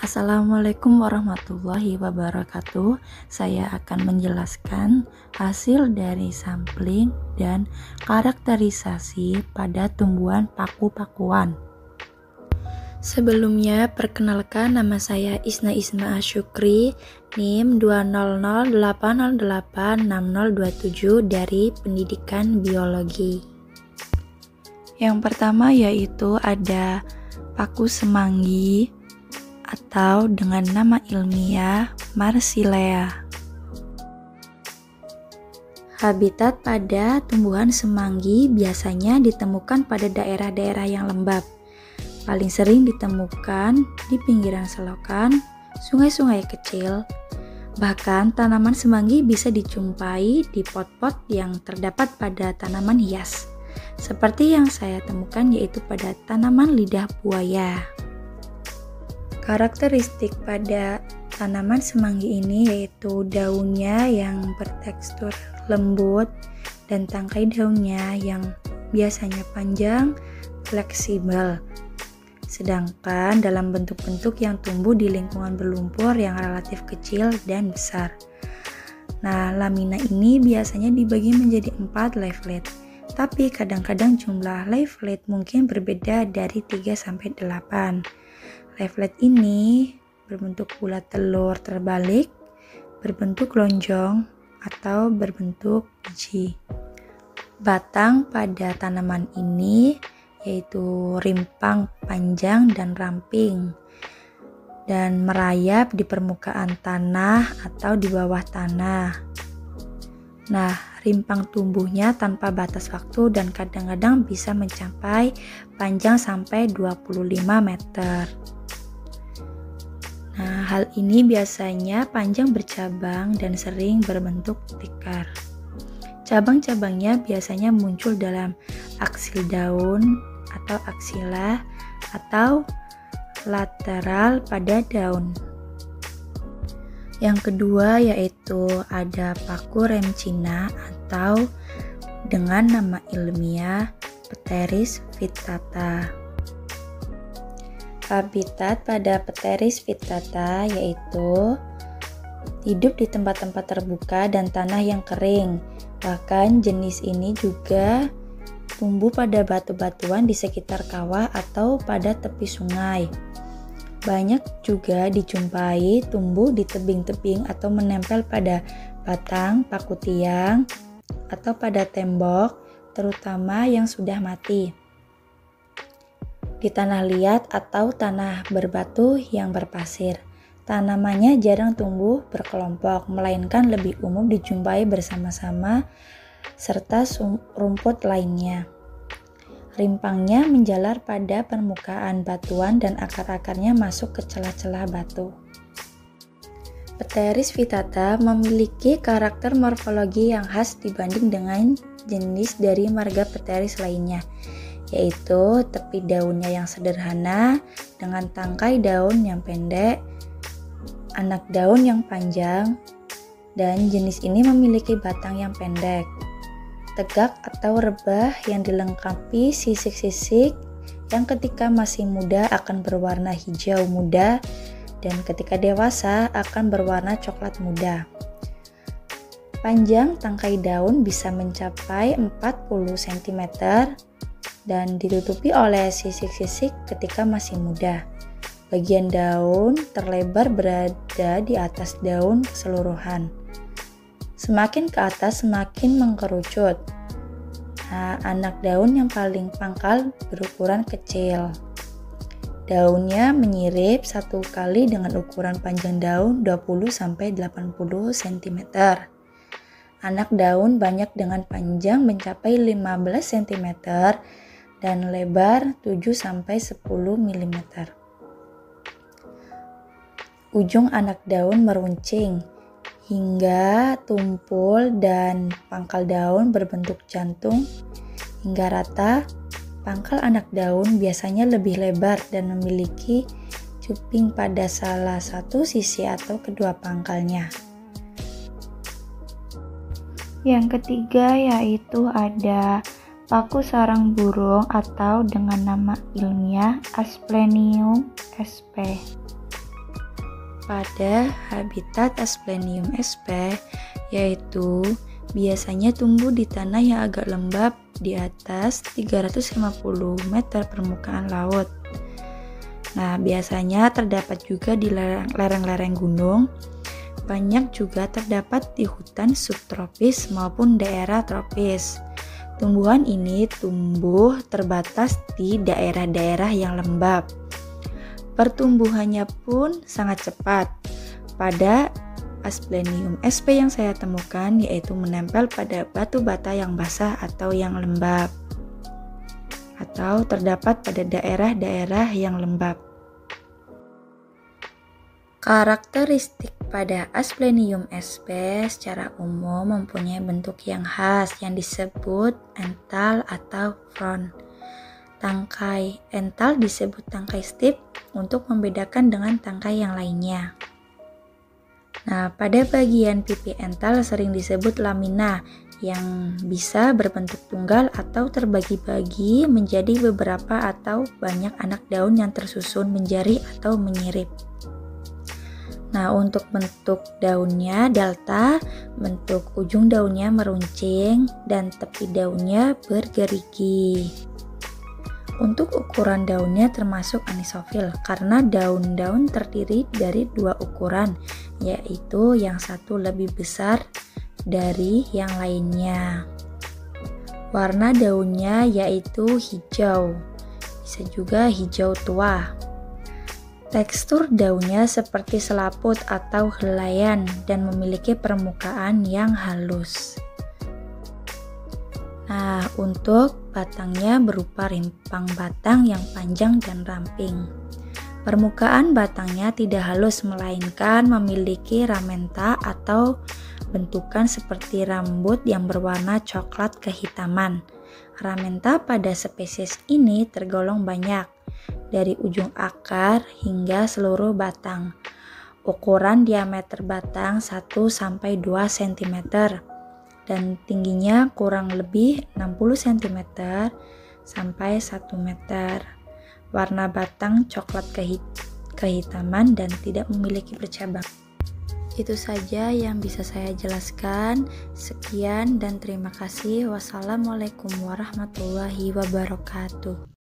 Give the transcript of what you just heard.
Assalamualaikum warahmatullahi wabarakatuh. Saya akan menjelaskan hasil dari sampling dan karakterisasi pada tumbuhan paku-pakuan. Sebelumnya, perkenalkan, nama saya Isna Isma Asyukri, NIM 20080086027 dari Pendidikan Biologi. Yang pertama yaitu ada paku semanggi atau dengan nama ilmiah Marsilea. Habitat pada tumbuhan semanggi biasanya ditemukan pada daerah-daerah yang lembab. Paling sering ditemukan di pinggiran selokan, sungai-sungai kecil. Bahkan tanaman semanggi bisa dijumpai di pot-pot yang terdapat pada tanaman hias. Seperti yang saya temukan yaitu pada tanaman lidah buaya. Karakteristik pada tanaman semanggi ini yaitu daunnya yang bertekstur lembut dan tangkai daunnya yang biasanya panjang, fleksibel. Sedangkan dalam bentuk-bentuk yang tumbuh di lingkungan berlumpur yang relatif kecil dan besar. Nah, lamina ini biasanya dibagi menjadi 4 leaflet. Tapi kadang-kadang jumlah leaflet mungkin berbeda dari 3-8. Leaflet ini berbentuk bulat telur terbalik, berbentuk lonjong, atau berbentuk biji. Batang pada tanaman ini yaitu rimpang, panjang, dan ramping, dan merayap di permukaan tanah atau di bawah tanah. Nah, rimpang tumbuhnya tanpa batas waktu dan kadang-kadang bisa mencapai panjang sampai 25 meter. Nah, hal ini biasanya panjang bercabang dan sering berbentuk tikar. Cabang-cabangnya biasanya muncul dalam aksil daun atau aksila atau lateral pada daun. Yang kedua yaitu ada paku rem Cina atau dengan nama ilmiah Pteris vittata. Habitat pada Pteris vittata yaitu hidup di tempat-tempat terbuka dan tanah yang kering. Bahkan jenis ini juga tumbuh pada batu-batuan di sekitar kawah atau pada tepi sungai. Banyak juga dijumpai tumbuh di tebing-tebing atau menempel pada batang, paku tiang, atau pada tembok, terutama yang sudah mati. Di tanah liat atau tanah berbatu yang berpasir. Tanamannya jarang tumbuh berkelompok, melainkan lebih umum dijumpai bersama-sama serta rumput lainnya. Rimpangnya menjalar pada permukaan batuan dan akar-akarnya masuk ke celah-celah batu. Pteris vittata memiliki karakter morfologi yang khas dibanding dengan jenis dari marga Pteris lainnya, yaitu tepi daunnya yang sederhana dengan tangkai daun yang pendek, anak daun yang panjang, dan jenis ini memiliki batang yang pendek, tegak atau rebah yang dilengkapi sisik-sisik yang ketika masih muda akan berwarna hijau muda dan ketika dewasa akan berwarna coklat muda. Panjang tangkai daun bisa mencapai 40 cm dan ditutupi oleh sisik-sisik ketika masih muda. Bagian daun terlebar berada di atas daun keseluruhan. Semakin ke atas semakin mengkerucut. Nah, anak daun yang paling pangkal berukuran kecil. Daunnya menyirip satu kali dengan ukuran panjang daun 20-80 cm. Anak daun banyak dengan panjang mencapai 15 cm dan lebar 7-10 mm. Ujung anak daun meruncing hingga tumpul dan pangkal daun berbentuk jantung hingga rata. Pangkal anak daun biasanya lebih lebar dan memiliki cuping pada salah satu sisi atau kedua pangkalnya. Yang ketiga yaitu ada paku sarang burung atau dengan nama ilmiah Asplenium sp. pada habitat Asplenium sp, yaitu biasanya tumbuh di tanah yang agak lembab di atas 350 meter permukaan laut. Nah, biasanya terdapat juga di lereng-lereng gunung. Banyak juga terdapat di hutan subtropis maupun daerah tropis. Tumbuhan ini tumbuh terbatas di daerah-daerah yang lembab. Pertumbuhannya pun sangat cepat. Pada Asplenium sp yang saya temukan yaitu menempel pada batu bata yang basah atau yang lembab, atau terdapat pada daerah-daerah yang lembab. Karakteristik pada Asplenium sp secara umum mempunyai bentuk yang khas yang disebut ental atau frond. Tangkai ental disebut tangkai stip untuk membedakan dengan tangkai yang lainnya. Nah, pada bagian pipi ental sering disebut lamina yang bisa berbentuk tunggal atau terbagi-bagi menjadi beberapa atau banyak anak daun yang tersusun menjari atau menyirip. Nah, untuk bentuk daunnya delta, bentuk ujung daunnya meruncing, dan tepi daunnya bergerigi. Untuk ukuran daunnya termasuk anisofil karena daun-daun terdiri dari dua ukuran, yaitu yang satu lebih besar dari yang lainnya. Warna daunnya yaitu hijau, bisa juga hijau tua. Tekstur daunnya seperti selaput atau helaian dan memiliki permukaan yang halus. Nah, untuk batangnya berupa rimpang batang yang panjang dan ramping. Permukaan batangnya tidak halus melainkan memiliki ramenta atau bentukan seperti rambut yang berwarna coklat kehitaman. Ramenta pada spesies ini tergolong banyak, dari ujung akar hingga seluruh batang. Ukuran diameter batang 1-2 cm dan tingginya kurang lebih 60 cm sampai 1 meter. Warna batang coklat kehitaman dan tidak memiliki bercabang. Itu saja yang bisa saya jelaskan. Sekian dan terima kasih. Wassalamualaikum warahmatullahi wabarakatuh.